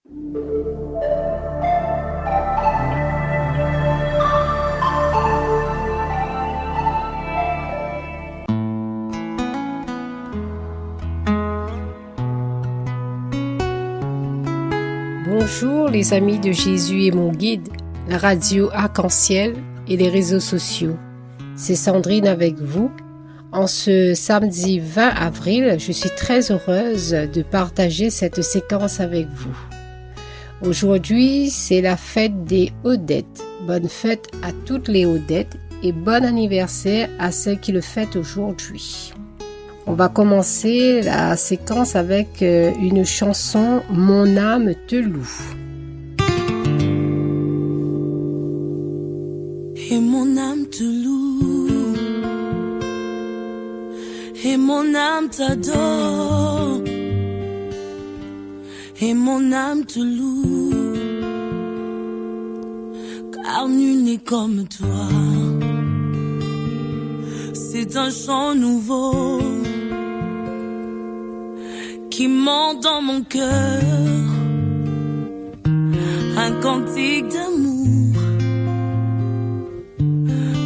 Bonjour les amis de Jésus et mon guide, la radio Arc-en-Ciel et les réseaux sociaux. C'est Sandrine avec vous. En ce samedi 20 avril, je suis très heureuse de partager cette séquence avec vous. Aujourd'hui, c'est la fête des Odettes. Bonne fête à toutes les Odettes et bon anniversaire à celles qui le fêtent aujourd'hui. On va commencer la séquence avec une chanson « Mon âme te loue ». Et mon âme te loue, et mon âme t'adore, et mon âme te loue, car nul n'est comme toi. C'est un chant nouveau qui monte dans mon cœur, un cantique d'amour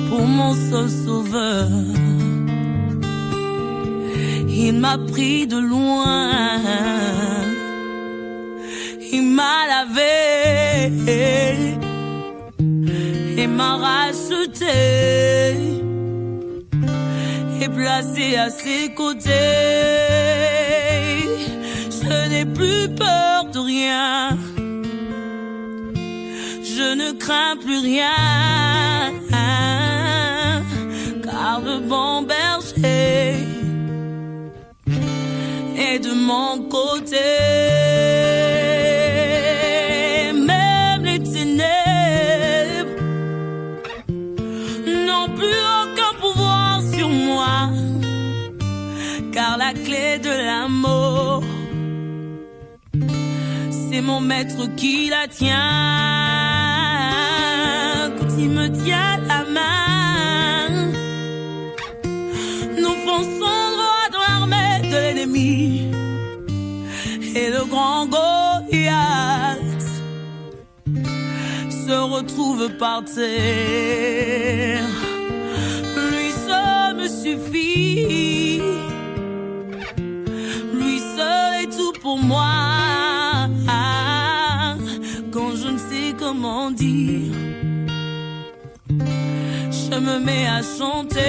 pour mon seul sauveur. Il m'a pris de loin, il m'a lavé et m'a racheté et placé à ses côtés. Je n'ai plus peur de rien, je ne crains plus rien, car le bon berger est de mon côté. Même les ténèbres n'ont plus aucun pouvoir sur moi, car la clé de l'amour, c'est mon maître qui la tient. Quand il me tient la main, nous fonçons droit dans l'armée de l'ennemi, et le grand Goliath se retrouve par terre. Lui seul me suffit, lui seul est tout pour moi. Quand je ne sais comment dire, je me mets à chanter.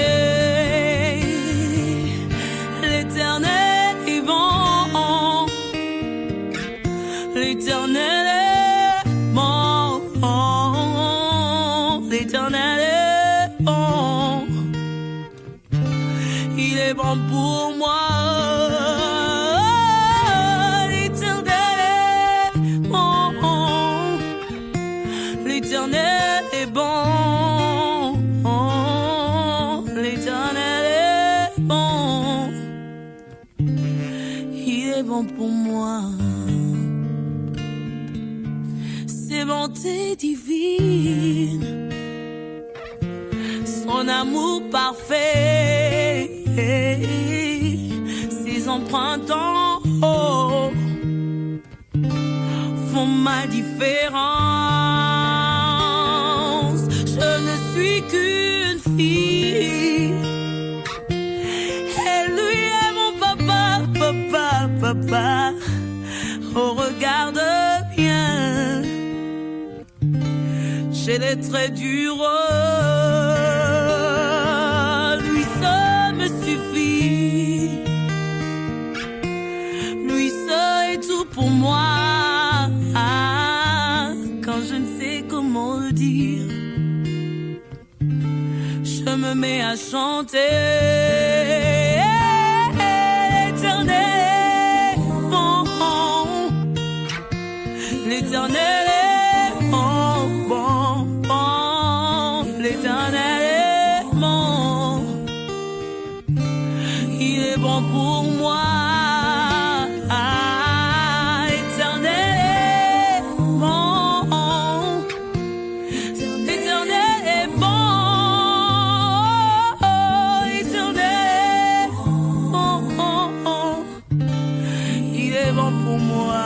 L'Éternel est bon, l'Éternel est bon, l'Éternel est bon, il est bon pour moi. L'Éternel est bon, l'Éternel est bon, il est bon pour moi. Ses bontés divines, son amour parfait, ses empreintes en haut font ma différence. Je ne suis qu'une fille, et lui est mon papa, papa, papa. Oh, regarde bien, j'ai des traits du roi. Lui seul me suffit, lui seul est tout pour moi. Quand je ne sais comment le dire, je me mets à chanter. L'Éternel est bon, l'Éternel est bon, bon, bon, l'Éternel est bon, il est bon pour moi. Pour moi,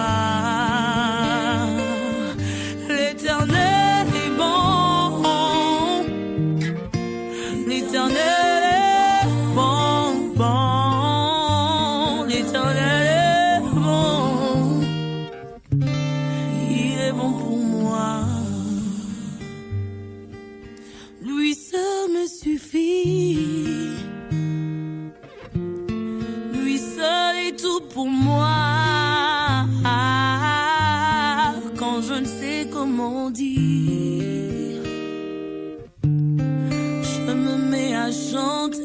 comment dire. Je me mets à chanter.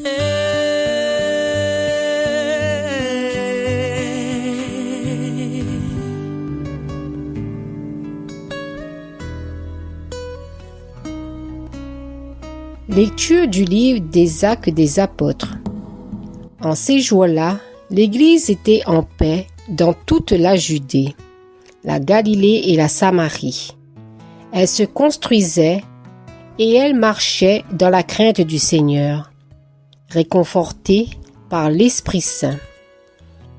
Lecture du livre des Actes des Apôtres. En ces jours-là, l'Église était en paix dans toute la Judée, la Galilée et la Samarie. Elle se construisait et elle marchait dans la crainte du Seigneur, réconfortée par l'Esprit Saint.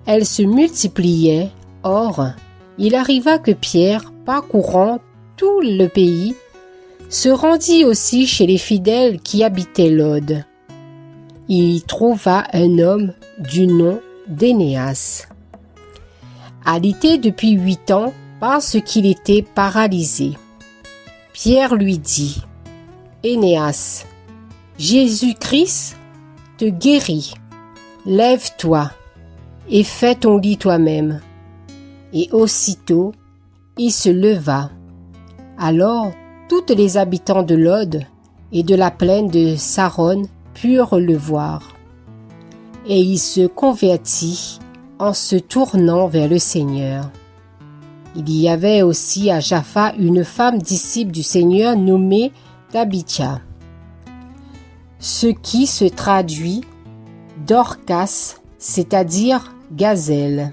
Elle se multipliait. Or, il arriva que Pierre, parcourant tout le pays, se rendit aussi chez les fidèles qui habitaient Lod. Il y trouva un homme du nom d'Énéas, alité depuis 8 ans parce qu'il était paralysé. Pierre lui dit: Énéas, Jésus-Christ te guérit. Lève-toi et fais ton lit toi-même. Et aussitôt, il se leva. Alors, toutes les habitants de Lod et de la plaine de Saron purent le voir. Et il se convertit en se tournant vers le Seigneur. Il y avait aussi à Jaffa une femme disciple du Seigneur nommée Tabitha, ce qui se traduit Dorcas, c'est-à-dire gazelle.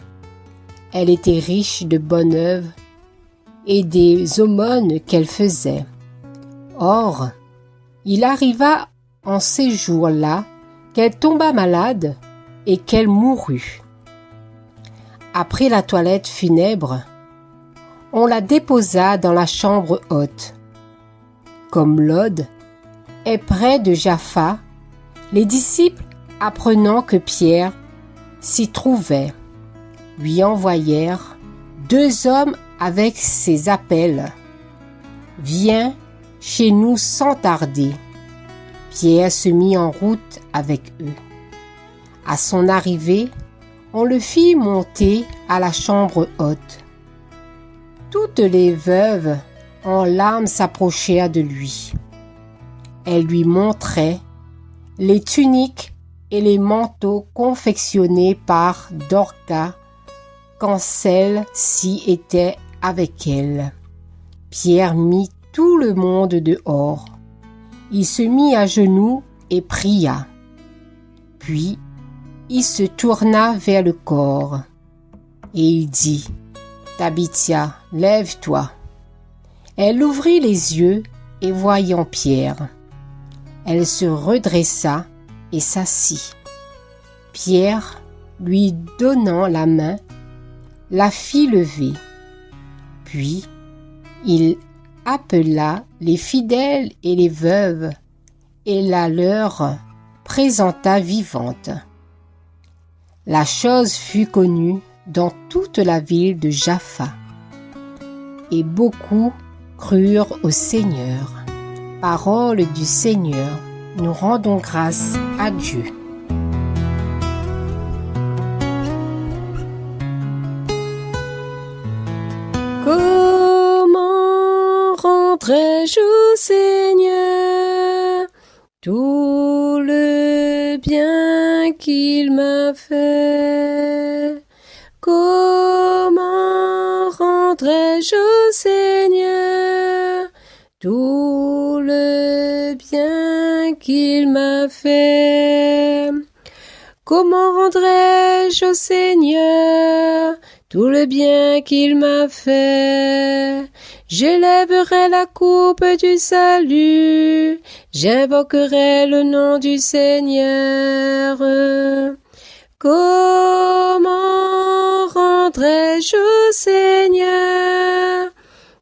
Elle était riche de bonnes œuvres et des aumônes qu'elle faisait. Or, il arriva en ces jours-là qu'elle tomba malade et qu'elle mourut. Après la toilette funèbre, on la déposa dans la chambre haute. Comme Lod est près de Jaffa, les disciples, apprenant que Pierre s'y trouvait, lui envoyèrent 2 hommes avec ces appels: Viens chez nous sans tarder. Pierre se mit en route avec eux. À son arrivée, on le fit monter à la chambre haute. Toutes les veuves en larmes s'approchèrent de lui. Elles lui montraient les tuniques et les manteaux confectionnés par Dorcas quand celle-ci était avec elle. Pierre mit tout le monde dehors. Il se mit à genoux et pria. Puis, il se tourna vers le corps et il dit: Tabitha, lève-toi. Elle ouvrit les yeux et voyant Pierre, elle se redressa et s'assit. Pierre, lui donnant la main, la fit lever. Puis, il appela les fidèles et les veuves et la leur présenta vivante. La chose fut connue dans toute la ville de Jaffa, et beaucoup crurent au Seigneur. Parole du Seigneur, nous rendons grâce à Dieu. Comment rendrai-je au Seigneur tout le bien qu'il m'a fait? Comment rendrai-je au Seigneur tout le bien qu'il m'a fait? Comment rendrai-je au Seigneur tout le bien qu'il m'a fait? J'élèverai la coupe du salut, j'invoquerai le nom du Seigneur. Comment rendrai-je au Seigneur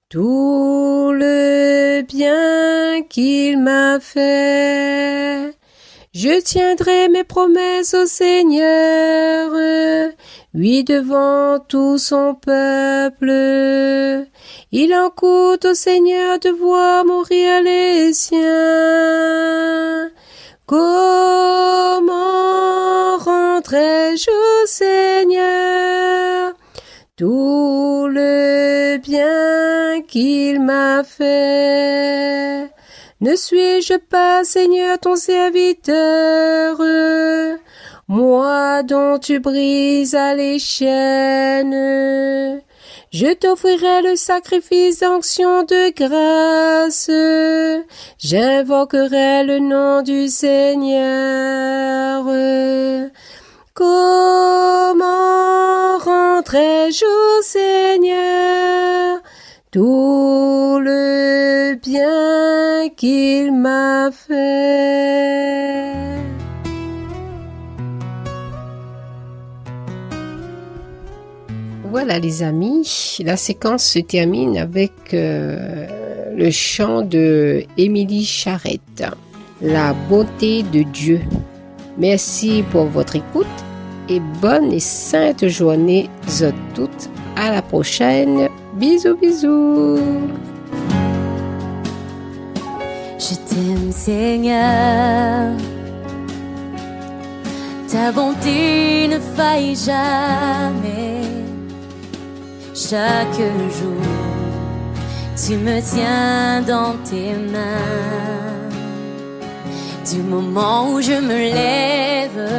tout le bien qu'il m'a fait? Je tiendrai mes promesses au Seigneur, oui, devant tout son peuple. Il en coûte au Seigneur de voir mourir les siens. Comment rendrai-je au Seigneur tout le le bien qu'il m'a fait. Ne suis-je pas, Seigneur, ton serviteur, moi dont tu brises les chaînes? Je t'offrirai le sacrifice d'onction de grâce, j'invoquerai le nom du Seigneur. Comment rendrai-je au Seigneur tout le bien qu'il m'a fait? Voilà les amis, la séquence se termine avec le chant de Émilie Charrette, La bonté de Dieu. Merci pour votre écoute et bonne et sainte journée à toutes. À la prochaine. Bisous, bisous. Je t'aime, Seigneur. Ta bonté ne faille jamais. Chaque jour, tu me tiens dans tes mains. Du moment où je me lève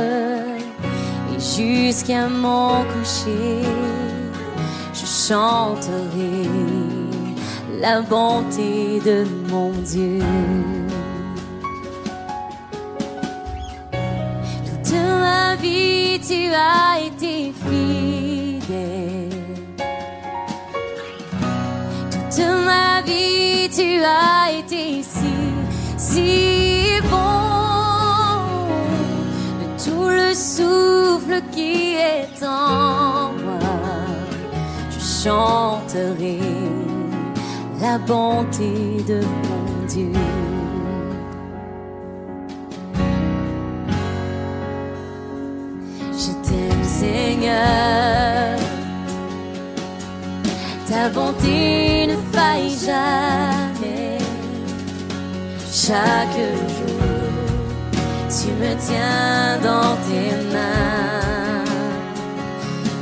et jusqu'à mon coucher, je chanterai la bonté de mon Dieu. Toute ma vie, tu as été fidèle. Toute ma vie, tu as été si bon. De tout le souffle qui est en moi, je chanterai la bonté de mon Dieu. Je t'aime, Seigneur. Ta bonté ne faille jamais. Chaque jour, tu me tiens dans tes mains.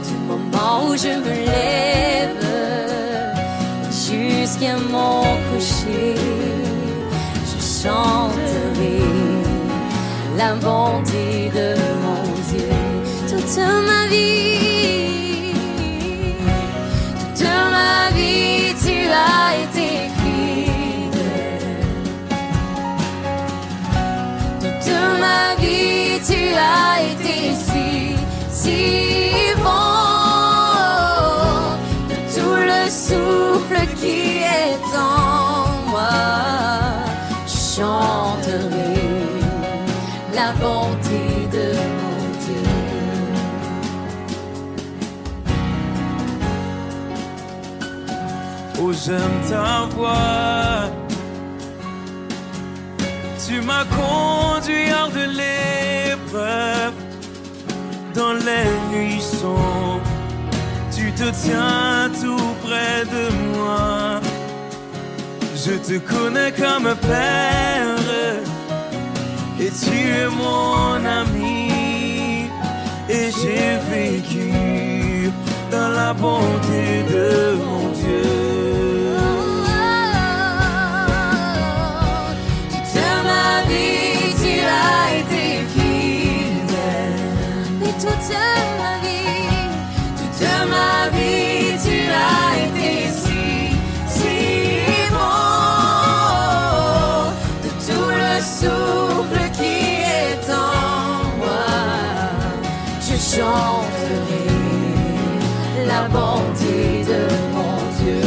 Du moment où je me lève jusqu'à mon coucher, je chanterai la bonté de mon Dieu. Toute ma vie, tu as été fidèle. Toute ma vie, tu as été si bon. De tout le souffle qui est en moi, je chanterai la bonté de mon Dieu. Oh, j'aime ta voix. Tu m'as conduit hors de l'épreuve. Dans les nuits sombres, tu te tiens tout près de moi. Je te connais comme père et tu es mon ami. Et j'ai vécu dans la bonté de mon Dieu. Toute ma vie, tu as été si bon. De tout le souffle qui est en moi, je chanterai la bonté de mon Dieu.